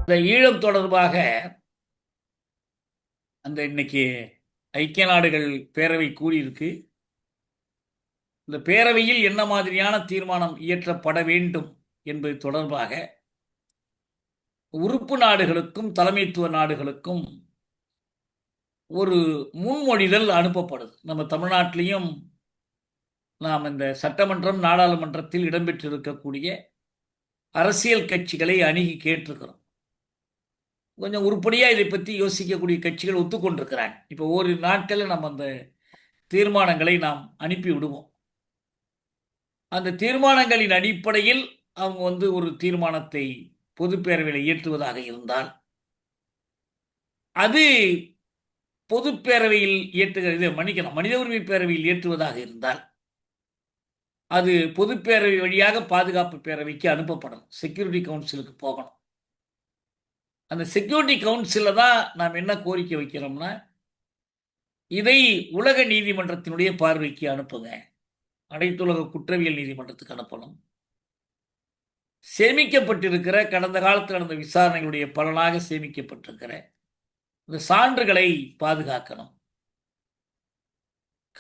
இந்த ஈழம் தொடர்பாக அந்த இன்னைக்கு ஐக்கிய நாடுகள் பேரவை கூடியிருக்கு. இந்த பேரவையில் என்ன மாதிரியான தீர்மானம் இயற்றப்பட வேண்டும் என்பது தொடர்பாக உறுப்பு நாடுகளுக்கும் தலைமைத்துவ நாடுகளுக்கும் ஒரு முன்மொழிதல் அனுப்பப்படுது. நம்ம தமிழ்நாட்டிலையும் நாம் இந்த சட்டமன்றம் நாடாளுமன்றத்தில் இடம்பெற்றிருக்கக்கூடிய அரசியல் கட்சிகளை அணுகி கேட்டிருக்கிறோம். கொஞ்சம் உருப்படியாக இதை பற்றி யோசிக்கக்கூடிய கட்சிகள் ஒத்துக்கொண்டிருக்கிறாங்க. இப்போ ஓரிரு நாட்களில் நம்ம அந்த தீர்மானங்களை நாம் அனுப்பி விடுவோம். அந்த தீர்மானங்களின் அடிப்படையில் அவங்க ஒரு தீர்மானத்தை பொதுப்பேரவையில் இயற்றுவதாக இருந்தால், அது பொதுப்பேரவையில் இயற்றுகிறது மன்னிக்கணும், மனித உரிமை பேரவையில் இயற்றுவதாக இருந்தால் அது பொதுப்பேரவை வழியாக பாதுகாப்பு பேரவைக்கு அனுப்பப்படணும், செக்யூரிட்டி கவுன்சிலுக்கு போகணும். அந்த செக்யூரிட்டி கவுன்சிலில் தான் நாம் என்ன கோரிக்கை வைக்கிறோம்னா, இதை உலக நீதிமன்றத்தினுடைய பார்வைக்கு அனுப்புங்க, அனைத்துலக குற்றவியல் நீதிமன்றத்துக்கு அனுப்பணும். சேமிக்கப்பட்டிருக்கிற கடந்த காலத்தில் நடந்த விசாரணைகளுடைய பலனாக சேமிக்கப்பட்டிருக்கிற இந்த சான்றுகளை பாதுகாக்கணும்.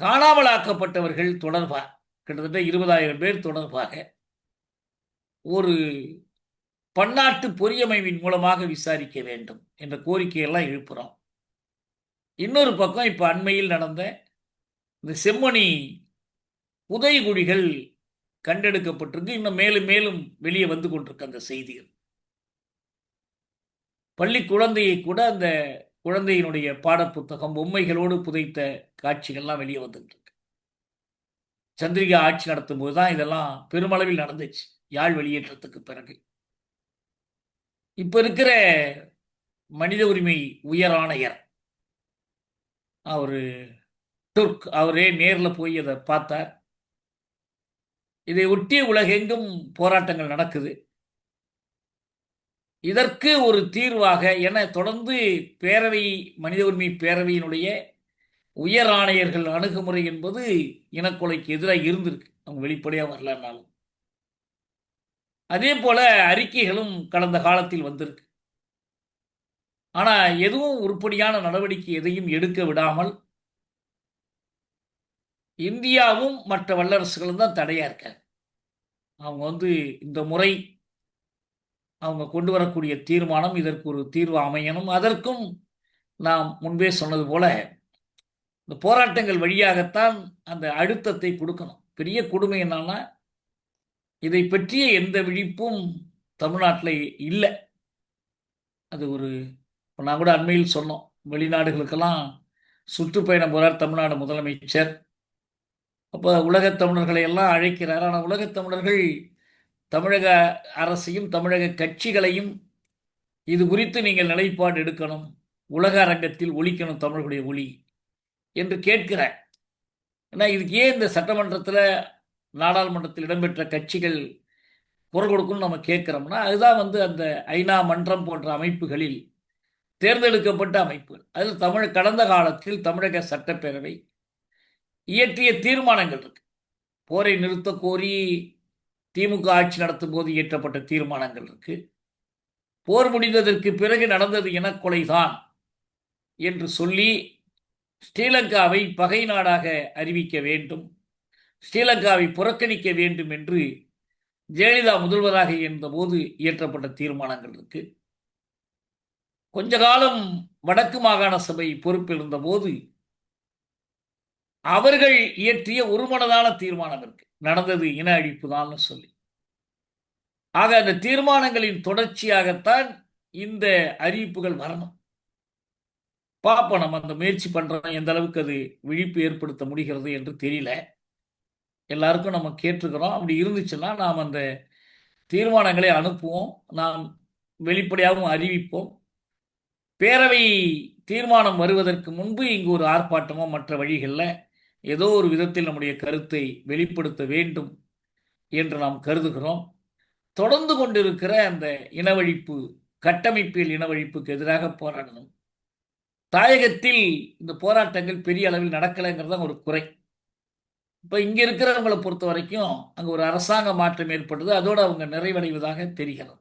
காணாமலாக்கப்பட்டவர்கள் தொடர்பாக கிட்டத்தட்ட 20,000 பேர் தொடர்பாக ஒரு பன்னாட்டு பொறியமைவின் மூலமாக விசாரிக்க வேண்டும் என்ற கோரிக்கையெல்லாம் எழுப்புகிறோம். இன்னொரு பக்கம் இப்போ அண்மையில் நடந்த இந்த செம்மணி புதைகுழிகள் கண்டெடுக்கப்பட்டிருக்கு. இன்னும் மேலும் மேலும் வெளியே வந்து கொண்டிருக்க அந்த செய்திகள். பள்ளி குழந்தையை கூட அந்த குழந்தையினுடைய பாடப்புத்தகம் பொம்மைகளோடு புதைத்த காட்சிகள்லாம் வெளியே வந்துட்டு இருக்கு. சந்திரிகா ஆட்சி நடத்தும் போது தான் இதெல்லாம் பெருமளவில் நடந்துச்சு, யாழ் வெளியேற்றத்துக்கு பிறகு. இப்ப இருக்கிற மனித உரிமை உயர் ஆணையர் அவரு துர்க், அவரே நேரில் போய் அதை பார்த்தார். இதை ஒட்டிய உலகெங்கும் போராட்டங்கள் நடக்குது. இதற்கு ஒரு தீர்வாக என தொடர்ந்து பேரவை, மனித உரிமை பேரவையினுடைய உயர் ஆணையர்கள் அணுகுமுறை என்பது இனக்கொலைக்கு எதிராக இருந்திருக்கு, அவங்க வெளிப்படையாக வரலனாலும். அதே போல அறிக்கைகளும் கடந்த காலத்தில் வந்திருக்கு. ஆனா எதுவும் உருப்படியான நடவடிக்கை எதையும் எடுக்க விடாமல் இந்தியாவும் மற்ற வல்லரசுகளும் தான் தடையா இருக்காங்க. அவங்க இந்த முறை அவங்க கொண்டு வரக்கூடிய தீர்மானம் இதற்கு ஒரு தீர்வு அமையணும். அதற்கும் நாம் முன்பே சொன்னது போல இந்த போராட்டங்கள் வழியாகத்தான் அந்த அழுத்தத்தை கொடுக்கணும். பெரிய கொடுமை என்னன்னா, இதை பற்றிய எந்த விழிப்பும் தமிழ்நாட்டில் இல்லை. அது ஒரு நான் கூட அண்மையில் சொன்னோம், வெளிநாடுகளுக்கெல்லாம் சுற்றுப்பயணம் போகிறார் தமிழ்நாடு முதலமைச்சர். அப்போ உலகத் தமிழர்களை எல்லாம் அழைக்கிறார். ஆனால் உலகத் தமிழர்கள் தமிழக அரசையும் தமிழக கட்சிகளையும் இது குறித்து நீங்கள் நிலைப்பாடு எடுக்கணும், உலக அரங்கத்தில் ஒலிக்கணும் தமிழர்களுடைய ஒளி என்று கேட்கிறார். ஏன்னா இதுக்கு ஏன் இந்த சட்டமன்றத்தில் நாடாளுமன்றத்தில் இடம்பெற்ற கட்சிகள் குரல் கொடுக்கணும்னு நம்ம கேட்குறோம்னா, அதுதான் அந்த ஐநா மன்றம் போன்ற அமைப்புகளில் தேர்ந்தெடுக்கப்பட்ட அமைப்புகள். அதில் கடந்த காலத்தில் தமிழக சட்டப்பேரவை இயற்றிய தீர்மானங்கள் இருக்கு. போரை நிறுத்த கோரி திமுக ஆட்சி நடத்தும் போது இயற்றப்பட்ட தீர்மானங்கள் இருக்கு. போர் முடிந்ததற்கு பிறகு நடந்தது இனக்கொலைதான் என்று சொல்லி ஸ்ரீலங்காவை பகை நாடாக அறிவிக்க வேண்டும், ஸ்ரீலங்காவை புறக்கணிக்க வேண்டும் என்று ஜெயலலிதா முதல்வராக இருந்தபோது இயற்றப்பட்ட தீர்மானங்கள் இருக்கு. கொஞ்ச காலம் வடக்கு மாகாண சபை பொறுப்பில் இருந்தபோது அவர்கள் இயற்றிய ஒருமனதான தீர்மானம் இருக்கு, நடந்தது இன அழிப்பு தான் சொல்லி. ஆக அந்த தீர்மானங்களின் தொடர்ச்சியாகத்தான் இந்த அறிவிப்புகள் வரணும். பார்ப்போம், நம்ம அந்த முயற்சி பண்றோம், எந்த அளவுக்கு அது விழிப்பு ஏற்படுத்த முடிகிறது என்று தெரியல. எல்லாருக்கும் நம்ம கேட்டிருக்கிறோம். அப்படி இருந்துச்சுன்னா நாம் அந்த தீர்மானங்களை அனுப்புவோம், நாம் வெளிப்படையாகவும் அறிவிப்போம். பேரவை தீர்மானம் வருவதற்கு முன்பு இங்கு ஒரு ஆர்ப்பாட்டமோ மற்ற வழிகளில் ஏதோ ஒரு விதத்தில் நம்முடைய கருத்தை வெளிப்படுத்த வேண்டும் என்று நாம் கருதுகிறோம். தொடர்ந்து கொண்டிருக்கிற அந்த இனவழிப்பு கட்டமைப்பியல் இனவழிப்புக்கு எதிராக போராடணும். தாயகத்தில் இந்த போராட்டங்கள் பெரிய அளவில் நடக்கலைங்கிறது ஒரு குறை. இப்போ இங்கே இருக்கிறவங்களை பொறுத்த வரைக்கும் அங்கே ஒரு அரசாங்க மாற்றம் ஏற்படுது, அதோடு அவங்க நிறைவடைவதாக தெரிகிறது.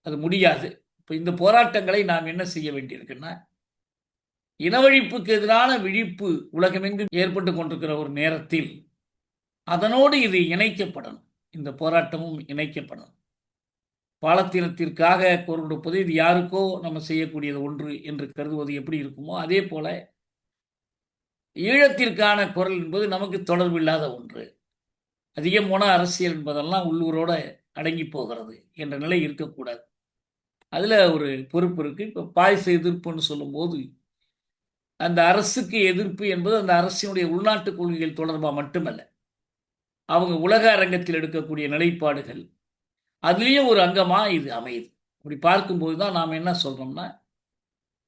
அது முடியாது. இப்போ இந்த போராட்டங்களை நாம் என்ன செய்ய வேண்டியிருக்குன்னா, இனவழிப்புக்கு எதிரான விழிப்பு உலகமெங்கும் ஏற்பட்டு கொண்டிருக்கிற ஒரு நேரத்தில் அதனோடு இது இணைக்கப்படணும். இந்த போராட்டமும் இணைக்கப்படணும். பாலத்தீனத்திற்காக குரல் கொடுப்பது இது யாருக்கோ நம்ம செய்யக்கூடியது ஒன்று என்று கருதுவது எப்படி இருக்குமோ, அதே போல ஈழத்திற்கான குரல் என்பது நமக்கு தொடர்பில்லாத ஒன்று. அதிகமான அரசியல் என்பதெல்லாம் உள்ளூரோட அடங்கி போகிறது என்ற நிலை இருக்கக்கூடாது. அதில் ஒரு பொறுப்பு இருக்குது. இப்போ பாய்ச எதிர்ப்புன்னு சொல்லும்போது, அந்த அரசுக்கு எதிர்ப்பு என்பது அந்த அரசினுடைய உள்நாட்டு கொள்கைகள் தொடர்பாக மட்டுமல்ல, அவங்க உலக அரங்கத்தில் எடுக்கக்கூடிய நிலைப்பாடுகள், அதுலேயும் ஒரு அங்கமாக இது அமையுது. அப்படி பார்க்கும்போது தான் நாம் என்ன சொல்கிறோம்னா,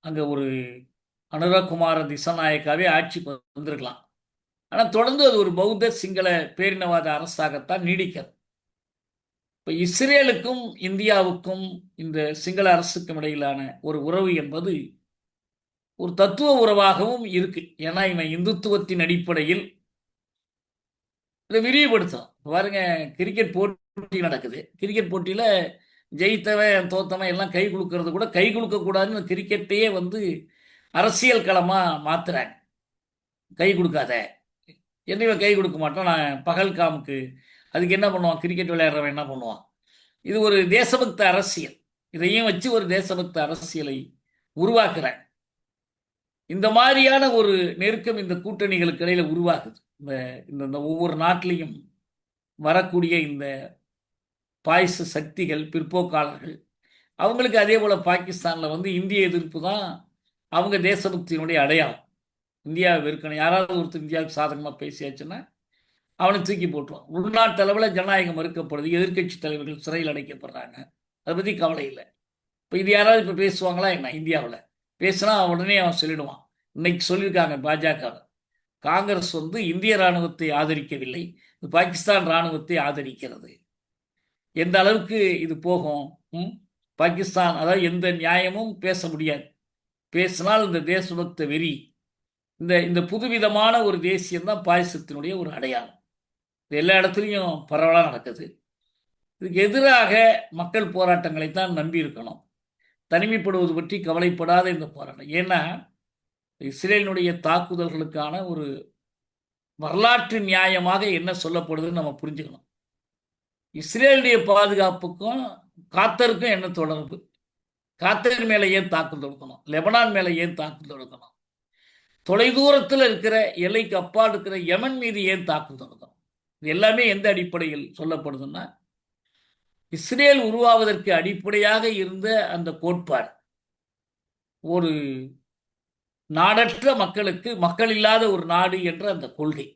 அங்கே ஒரு அனுரகுமார திசாநாயக்காவே ஆட்சிக்கு வந்திருக்கலாம். ஆனால் தொடர்ந்து அது ஒரு பௌத்த சிங்கள பேரினவாத அரசாகத்தான் நீடிக்கிறது. இப்போ இஸ்ரேலுக்கும் இந்தியாவுக்கும் இந்த சிங்கள அரசுக்கும் இடையிலான ஒரு உறவு என்பது ஒரு தத்துவ உறவாகவும் இருக்கு. ஏன்னா இவன் இந்துத்துவத்தின் அடிப்படையில் இதை விரிவுபடுத்தலாம். பாருங்க, கிரிக்கெட் போட்டி நடக்குது. கிரிக்கெட் போட்டியில் ஜெயித்தவன் தோத்தவன் எல்லாம் கை குலுக்கிறது கூட கை குலுக்கக்கூடாதுன்னு கிரிக்கெட்டையே அரசியல் களமாக மாத்துறாங்க. கை கொடுக்காத, என்னைவ கை கொடுக்க மாட்டான். நான் பகல்காமுக்கு அதுக்கு என்ன பண்ணுவான், கிரிக்கெட் விளையாடுறவன் என்ன பண்ணுவான்? இது ஒரு தேசபக்த அரசியல். இதையும் வச்சு ஒரு தேசபக்த அரசியலை உருவாக்குறாங்க. இந்த மாதிரியான ஒரு நெருக்கம் இந்த கூட்டணிகளுக்கு இடையில உருவாகுது. இந்த ஒவ்வொரு நாட்டிலையும் வரக்கூடிய இந்த பாய்ச சக்திகள், பிற்போக்காளர்கள், அவங்களுக்கு அதே போல் பாகிஸ்தானில் இந்திய எதிர்ப்பு தான் அவங்க தேசபக்தியினுடைய அடையாளம். இந்தியாவை வெறுக்கணும். யாராவது ஒருத்தர் இந்தியாவுக்கு சாதகமாக பேசியாச்சுன்னா அவனை தூக்கி போட்டுருவான். உள்நாட்டு அளவில் ஜனநாயகம் மறுக்கப்படுது, எதிர்கட்சி தலைவர்கள் சிறையில் அடைக்கப்படுறாங்க, அதை பற்றி கவலை இல்லை. இப்போ இது யாராவது இப்போ பேசுவாங்களா என்ன? இந்தியாவில் பேசினா உடனே அவன் சொல்லிடுவான். இன்னைக்கு சொல்லியிருக்காங்க பாஜக, காங்கிரஸ் இந்திய இராணுவத்தை ஆதரிக்கவில்லை, பாகிஸ்தான் இராணுவத்தை ஆதரிக்கிறது. எந்த அளவுக்கு இது போகும்? பாகிஸ்தான் அதாவது எந்த நியாயமும் பேச முடியாது. பேசினால் இந்த தேசபக்த வெறி, இந்த புதுவிதமான ஒரு தேசியம்தான் பாயசத்தினுடைய ஒரு அடையாளம். இது எல்லா இடத்துலையும் பரவலாக நடக்குது. இதுக்கு எதிராக மக்கள் போராட்டங்களை தான் நம்பி இருக்கணும். தனிமைப்படுவது பற்றி கவலைப்படாத இந்த போராட்டம். ஏன்னா இஸ்ரேலினுடைய தாக்குதல்களுக்கான ஒரு வரலாற்று நியாயமாக என்ன சொல்லப்படுதுன்னு நம்ம புரிஞ்சுக்கணும். இஸ்ரேலுடைய பாதுகாப்புக்கும் காத்தருக்கும் என்ன தொடர்பு? காத்தர் மேலே ஏன் தாக்குதல் தொடுக்கணும்? லெபனான் மேலே ஏன் தாக்குதல் தொடுக்கணும்? தொலைதூரத்தில் இருக்கிற எல்லைக்கு அப்பால் இருக்கிற யமன் மீது ஏன் தாக்குதல் தொடுக்கணும்? இது எல்லாமே எந்த அடிப்படையில் சொல்லப்படுதுன்னா, இஸ்ரேல் உருவாவதற்கு அடிப்படையாக இருந்த அந்த கோட்பாடு ஒரு நாடற்ற மக்களுக்கு மக்கள் இல்லாத ஒரு நாடு என்ற அந்த கொள்கை.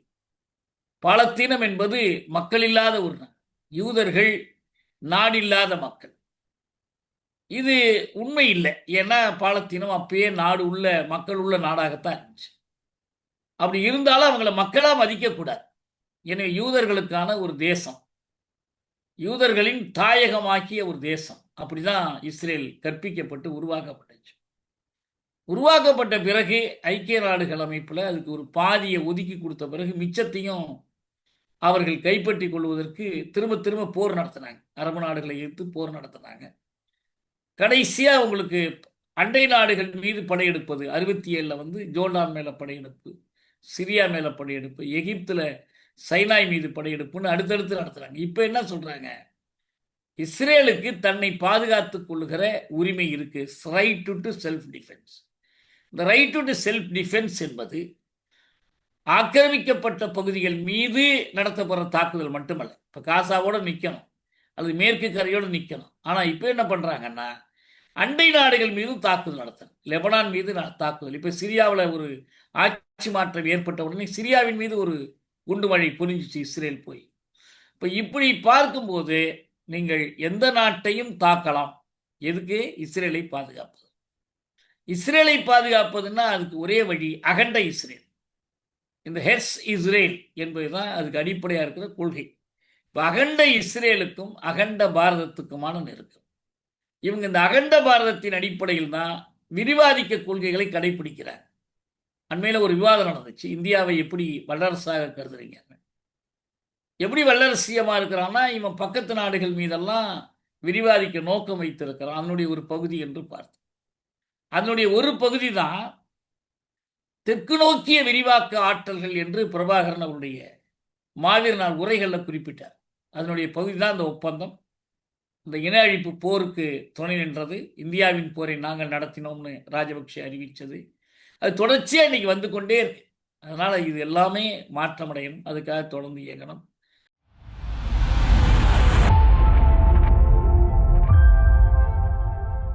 பாலத்தீனம் என்பது மக்கள் இல்லாத ஒரு நாடு, யூதர்கள் நாடில்லாத மக்கள். இது உண்மை இல்லை. ஏன்னா பாலத்தீனம் அப்பயே நாடு உள்ள மக்கள் உள்ள நாடாகத்தான் இருந்துச்சு. அப்படி இருந்தாலும் அவங்களை மக்களா மதிக்கக்கூடாது. எனவே யூதர்களுக்கான ஒரு தேசம், யூதர்களின் தாயகமாக்கிய ஒரு தேசம், அப்படிதான் இஸ்ரேல் கற்பிக்கப்பட்டு உருவாக்கப்பட்டுச்சு. உருவாக்கப்பட்ட பிறகு ஐக்கிய நாடுகள் அமைப்பில் அதுக்கு ஒரு பாதியை ஒதுக்கி கொடுத்த பிறகு மிச்சத்தையும் அவர்கள் கைப்பற்றி கொள்வதற்கு திரும்ப திரும்ப போர் நடத்தினாங்க. அரபு நாடுகளை எதிர்த்து போர் நடத்தினாங்க. கடைசியாக அவங்களுக்கு அண்டை நாடுகள் மீது படையெடுப்பது 67 ஜோர்டான் மேலே படையெடுப்பு, சிரியா மேலே படையெடுப்பு, எகிப்தில் சைனாய் மீது படையெடுப்புன்னு அடுத்தடுத்து நடத்துகிறாங்க. இப்போ என்ன சொல்கிறாங்க? இஸ்ரேலுக்கு தன்னை பாதுகாத்துக் கொள்ளுகிற உரிமை இருக்கு, ரைட் டு செல்ஃப் டிஃபென்ஸ். இந்த ரைட் டு செல்ஃப் டிஃபென்ஸ் என்பது ஆக்கிரமிக்கப்பட்ட பகுதிகள் மீது நடத்தப்படுற தாக்குதல் மட்டுமல்ல. இப்போ காசாவோடு நிற்கணும், அது மேற்கு கரையோடு நிற்கணும். ஆனால் இப்போ என்ன பண்ணுறாங்கன்னா, அண்டை நாடுகள் மீது தாக்குதல் நடத்தணும். லெபனான் மீது தாக்குதல். இப்போ சிரியாவில் ஒரு ஆட்சி மாற்றம் ஏற்பட்ட உடனே சிரியாவின் மீது ஒரு குண்டுமழை பொழிஞ்சிச்சு இஸ்ரேல் போய். இப்போ இப்படி பார்க்கும்போது நீங்கள் எந்த நாட்டையும் தாக்கலாம். எதுக்கு? இஸ்ரேலை பாதுகாப்பது. இஸ்ரேலை பாதுகாப்பதுன்னா அதுக்கு ஒரே வழி அகண்ட இஸ்ரேல். இந்த ஹெர்ஸ் இஸ்ரேல் என்பதுதான் அதுக்கு அடிப்படையாக இருக்கிற கொள்கை. இப்போ அகண்ட இஸ்ரேலுக்கும் அகண்ட பாரதத்துக்குமான நெருக்கம். இவங்க இந்த அகண்ட பாரதத்தின் அடிப்படையில் தான் விரிவாதிக்க கொள்கைகளை கடைபிடிக்கிறார். அண்மையில் ஒரு விவாதம் நடந்துச்சு. இந்தியாவை எப்படி வல்லரசாக கருதுறீங்க? எப்படி வல்லரசியமாக இருக்கிறான்னா, இவன் பக்கத்து நாடுகள் மீதெல்லாம் விரிவாதிக்க நோக்கம் வைத்திருக்கிறான். அதனுடைய ஒரு பகுதி என்று பார்த்தோம். அதனுடைய ஒரு பகுதி தான் தெற்கு நோக்கிய விரிவாக்க ஆற்றல்கள் என்று பிரபாகரன் அவருடைய மாவீர நாள் உரைகளில் குறிப்பிட்டார். அதனுடைய பகுதி தான் அந்த ஒப்பந்தம். இந்த இன அழிப்பு போருக்கு துணை நின்றது. இந்தியாவின் போரை நாங்கள் நடத்தினோம்னு ராஜபக்சே அறிவித்தது. அது தொடர்ச்சியாக இன்னைக்கு வந்து கொண்டே இருக்கு. அதனால் இது எல்லாமே மாற்றமடையணும். அதுக்காக தொடர்ந்து இயங்கணும்.